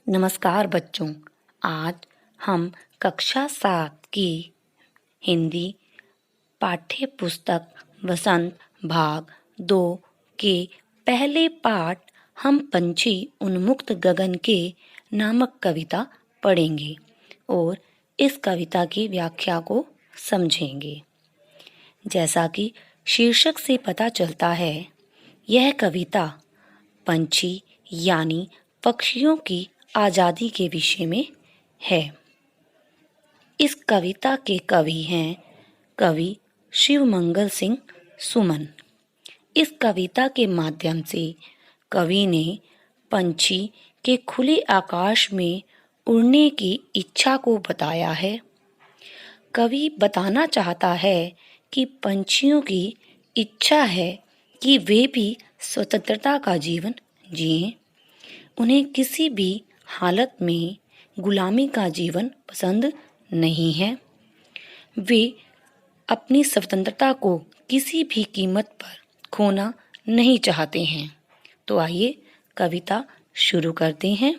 नमस्कार बच्चों। आज हम कक्षा 7 की हिंदी पाठ्य पुस्तक वसंत भाग 2 के पहले पाठ हम पंछी उन्मुक्त गगन के नामक कविता पढ़ेंगे और इस कविता की व्याख्या को समझेंगे। जैसा कि शीर्षक से पता चलता है, यह कविता पंछी यानी पक्षियों की आज़ादी के विषय में है। इस कविता के कवि हैं कवि शिवमंगल सिंह सुमन। इस कविता के माध्यम से कवि ने पंछी के खुले आकाश में उड़ने की इच्छा को बताया है। कवि बताना चाहता है कि पंछियों की इच्छा है कि वे भी स्वतंत्रता का जीवन जिएं। उन्हें किसी भी हालत में गुलामी का जीवन पसंद नहीं है। वे अपनी स्वतंत्रता को किसी भी कीमत पर खोना नहीं चाहते हैं। तो आइए कविता शुरू करते हैं।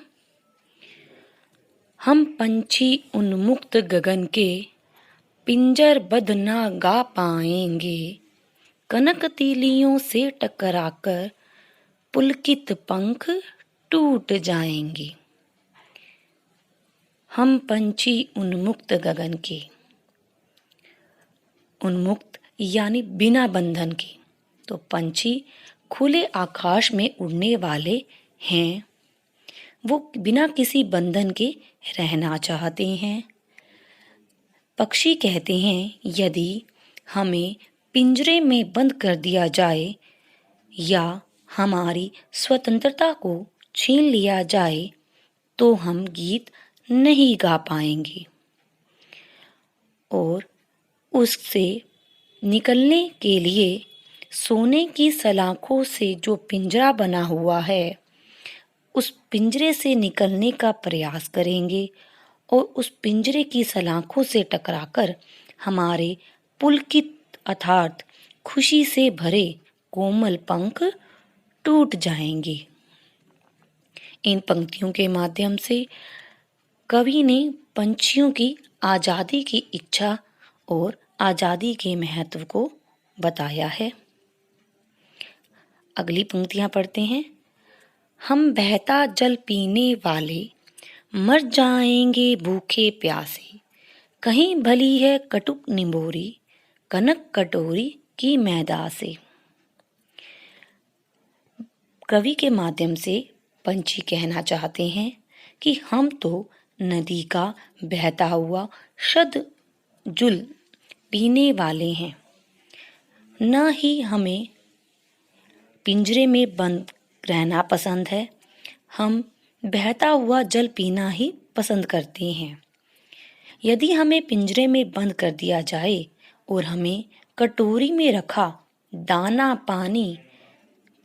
हम पंछी उन्मुक्त गगन के पिंजरबद्ध ना गा पाएंगे, कनक तीलियों से टकराकर पुलकित पंख टूट जाएंगे। हम पंछी उन्मुक्त गगन के, उन्मुक्त यानी बिना बंधन के, तो पंछी खुले आकाश में उड़ने वाले हैं। वो बिना किसी बंधन के रहना चाहते हैं। पक्षी कहते हैं, यदि हमें पिंजरे में बंद कर दिया जाए या हमारी स्वतंत्रता को छीन लिया जाए तो हम गीत नहीं गा पाएंगे और उससे निकलने के लिए सोने की सलाखों से जो पिंजरा बना हुआ है, उस पिंजरे से निकलने का प्रयास करेंगे और उस पिंजरे की सलाखों से टकराकर हमारे पुलकित अर्थात खुशी से भरे कोमल पंख टूट जाएंगे। इन पंक्तियों के माध्यम से कवि ने पंछियों की आज़ादी की इच्छा और आज़ादी के महत्व को बताया है। अगली पंक्तियां पढ़ते हैं। हम बहता जल पीने वाले मर जाएंगे भूखे प्यासे, कहीं भली है कटुक निंबोरी कनक कटोरी की मैदा से। कवि के माध्यम से पंछी कहना चाहते हैं कि हम तो नदी का बहता हुआ शुद्ध जल पीने वाले हैं, न ही हमें पिंजरे में बंद रहना पसंद है। हम बहता हुआ जल पीना ही पसंद करते हैं। यदि हमें पिंजरे में बंद कर दिया जाए और हमें कटोरी में रखा दाना पानी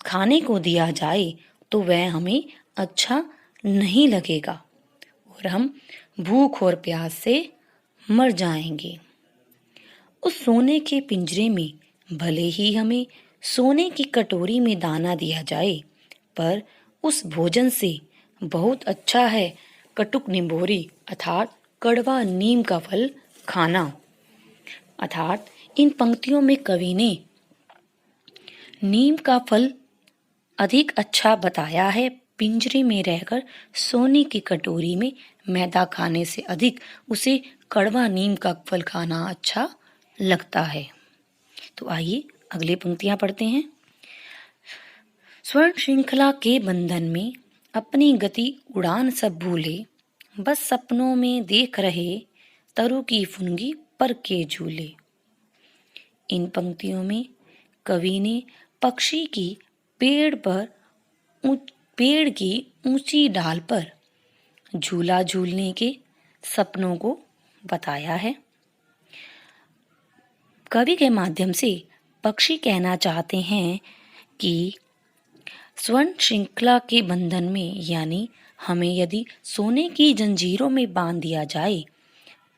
खाने को दिया जाए तो वह हमें अच्छा नहीं लगेगा और हम भूख और प्यास से मर जाएंगे। उस सोने के पिंजरे में भले ही हमें सोने की कटोरी में दाना दिया जाए, पर उस भोजन से बहुत अच्छा है कटुक निंबोरी अर्थात कड़वा नीम का फल खाना। अर्थात इन पंक्तियों में कवि ने नीम का फल अधिक अच्छा बताया है। पिंजरे में रहकर सोने की कटोरी में मैदा खाने से अधिक उसे कड़वा नीम का फल खाना अच्छा लगता है। तो आइए अगली पंक्तियां पढ़ते हैं। स्वर्ण श्रृंखला के बंधन में अपनी गति उड़ान सब भूले, बस सपनों में देख रहे तरु की फुनगी पर के झूले। इन पंक्तियों में कवि ने पक्षी की पेड़ की ऊंची डाल पर झूला झूलने के सपनों को बताया है। कवि के माध्यम से पक्षी कहना चाहते हैं कि स्वर्ण श्रृंखला के बंधन में यानी हमें यदि सोने की जंजीरों में बांध दिया जाए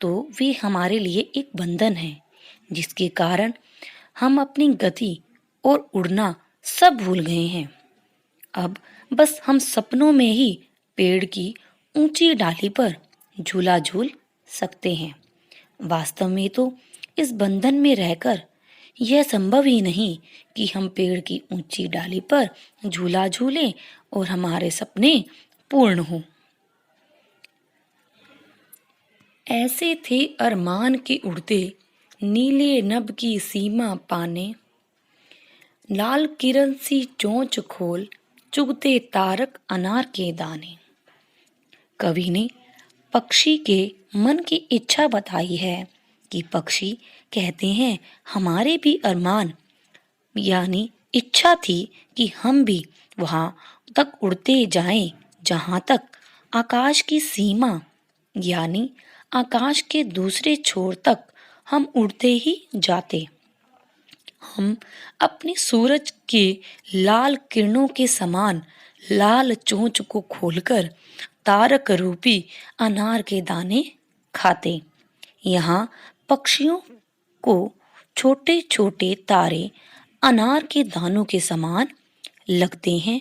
तो वे हमारे लिए एक बंधन है, जिसके कारण हम अपनी गति और उड़ना सब भूल गए हैं। अब बस हम सपनों में ही पेड़ की ऊंची डाली पर झूला झूल सकते हैं। वास्तव में तो इस बंधन में रहकर यह संभव ही नहीं कि हम पेड़ की ऊंची डाली पर झूला झूलें और हमारे सपने पूर्ण हों। ऐसे थे अरमान के उड़ते, नीले नभ की सीमा पाने, लाल किरण सी चोंच खोल, चुगते तारक अनार के दाने। कवि ने पक्षी के मन की इच्छा बताई है कि पक्षी कहते हैं हमारे भी अरमान, यानी इच्छा थी कि हम भी वहां तक उड़ते जाएं जहां तक आकाश की सीमा, यानी आकाश के दूसरे छोर तक हम उड़ते ही जाते। हम अपनी सूरज के लाल किरणों के समान लाल चोंच को खोलकर तारक रूपी अनार के दाने खाते। यहाँ पक्षियों को छोटे छोटे तारे अनार के दानों के समान लगते हैं।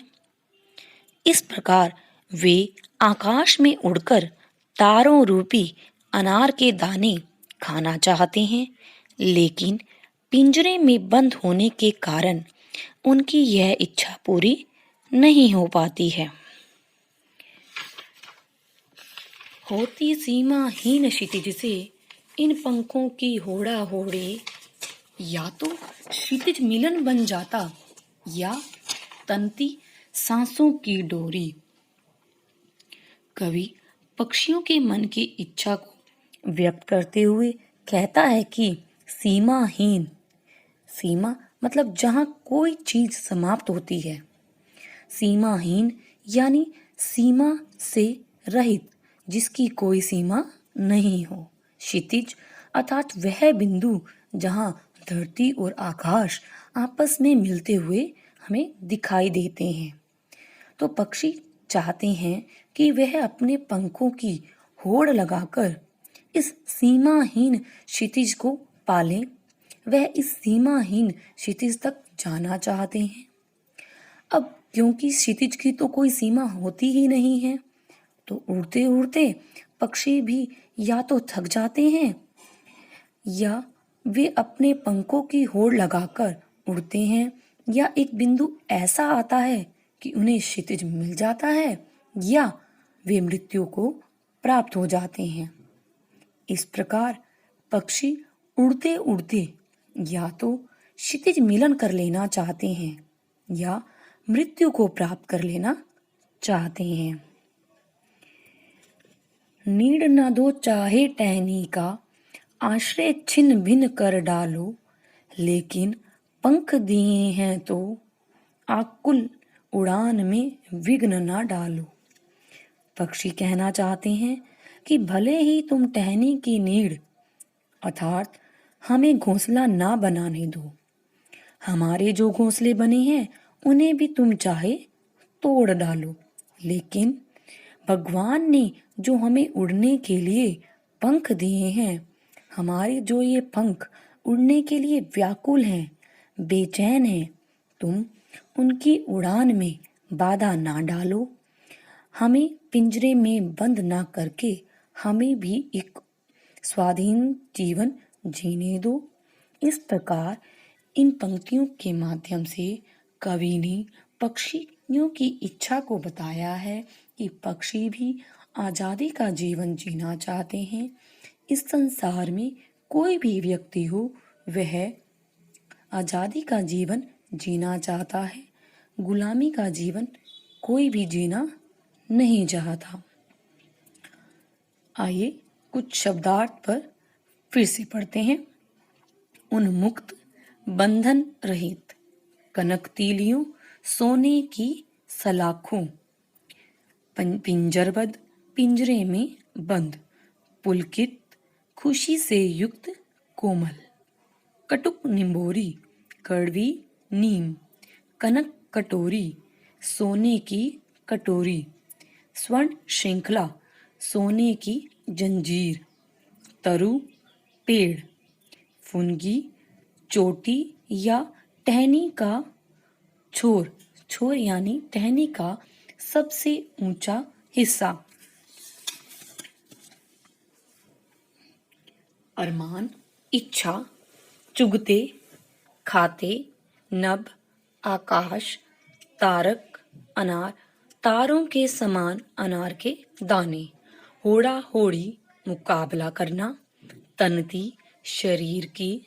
इस प्रकार वे आकाश में उड़कर तारों रूपी अनार के दाने खाना चाहते हैं, लेकिन पिंजरे में बंद होने के कारण उनकी यह इच्छा पूरी नहीं हो पाती है। होती सीमाहीन क्षितिज से इन पंखों की होड़ा होड़ी, या तो क्षितिज मिलन बन जाता या तनती सांसों की डोरी। कवि पक्षियों के मन की इच्छा को व्यक्त करते हुए कहता है कि सीमाहीन, सीमा मतलब जहाँ कोई चीज समाप्त होती है, सीमाहीन यानी सीमा से रहित, जिसकी कोई सीमा नहीं हो। क्षितिज अर्थात वह बिंदु जहाँ धरती और आकाश आपस में मिलते हुए हमें दिखाई देते हैं। तो पक्षी चाहते हैं कि वह अपने पंखों की होड़ लगाकर इस सीमाहीन क्षितिज को पालें। वह इस सीमाहीन क्षितिज तक जाना चाहते हैं। अब क्योंकि क्षितिज की तो कोई सीमा होती ही नहीं है, तो उड़ते उड़ते पक्षी भी या तो थक जाते हैं या वे अपने पंखों की होड़ लगाकर उड़ते हैं, या एक बिंदु ऐसा आता है कि उन्हें क्षितिज मिल जाता है या वे मृत्यु को प्राप्त हो जाते हैं। इस प्रकार पक्षी उड़ते उड़ते या तो क्षितिज मिलन कर लेना चाहते हैं या मृत्यु को प्राप्त कर लेना चाहते हैं। नीड न दो चाहे टहनी का, आश्रय छिन्न भिन्न कर डालो, लेकिन पंख दिए हैं तो आकुल उड़ान में विघ्न ना डालो। पक्षी कहना चाहते हैं कि भले ही तुम टहनी की नीड़ अर्थात हमें घोंसला ना बनाने दो, हमारे जो घोंसले बने हैं उन्हें भी तुम चाहे तोड़ डालो, लेकिन भगवान ने जो हमें उड़ने के लिए पंख दिए हैं, हमारे जो ये पंख उड़ने के लिए व्याकुल हैं, बेचैन हैं, तुम उनकी उड़ान में बाधा ना डालो। हमें पिंजरे में बंद ना करके हमें भी एक स्वाधीन जीवन जीने दो। इस प्रकार इन पंक्तियों के माध्यम से कवि ने पक्षियों की इच्छा को बताया है कि पक्षी भी आज़ादी का जीवन जीना चाहते हैं। इस संसार में कोई भी व्यक्ति हो, वह आज़ादी का जीवन जीना चाहता है। गुलामी का जीवन कोई भी जीना नहीं चाहता। आइए कुछ शब्दार्थ पर फिर से पढ़ते हैं। उन्मुक्त, बंधन रहित, कनक तीलियों, सोने की सलाखों, पिंजरबद्ध, पिंजरे में बंद, पुलकित, खुशी से युक्त, कोमल, कटुक निंबोरी, कड़वी नीम, कनक कटोरी, सोने की कटोरी, स्वर्ण श्रृंखला, सोने की जंजीर, तरु पेड़, फुनगी, चोटी या टहनी का छोर, छोर यानी टहनी का सबसे ऊंचा हिस्सा, अरमान, इच्छा, चुगते, खाते, नभ, आकाश, तारक, अनार, तारों के समान अनार के दाने, होड़ा होड़ी, मुकाबला करना, तनती, शरीर की,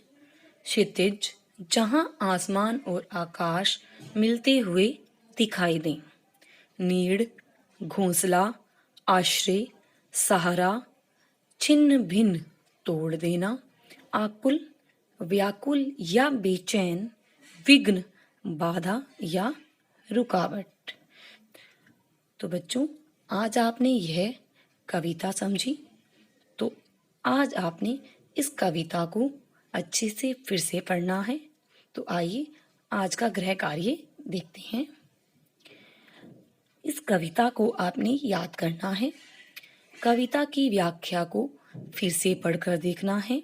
क्षितिज, जहां आसमान और आकाश मिलते हुए दिखाई दें, नीड़, घोंसला, आश्रय, सहारा, छिन्न भिन्न, तोड़ देना, आकुल, व्याकुल या बेचैन, विघ्न, बाधा या रुकावट। तो बच्चों, आज आपने यह कविता समझी। तो आज आपने इस कविता को अच्छे से फिर से पढ़ना है। तो आइए आज का गृह कार्य देखते हैं। इस कविता को आपने याद करना है। कविता की व्याख्या को फिर से पढ़कर देखना है।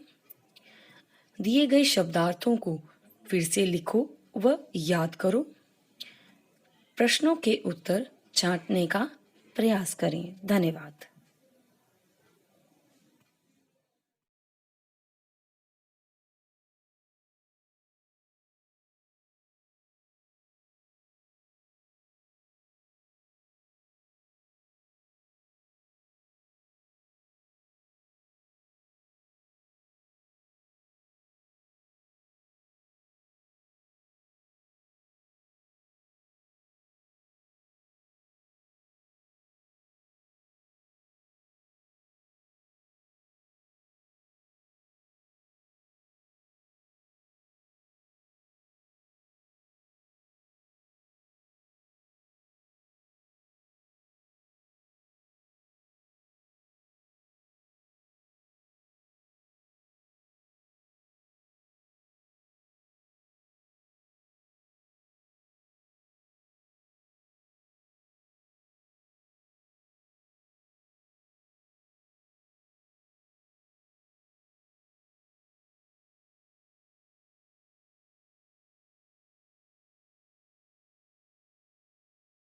दिए गए शब्दार्थों को फिर से लिखो व याद करो। प्रश्नों के उत्तर छांटने का प्रयास करें। धन्यवाद।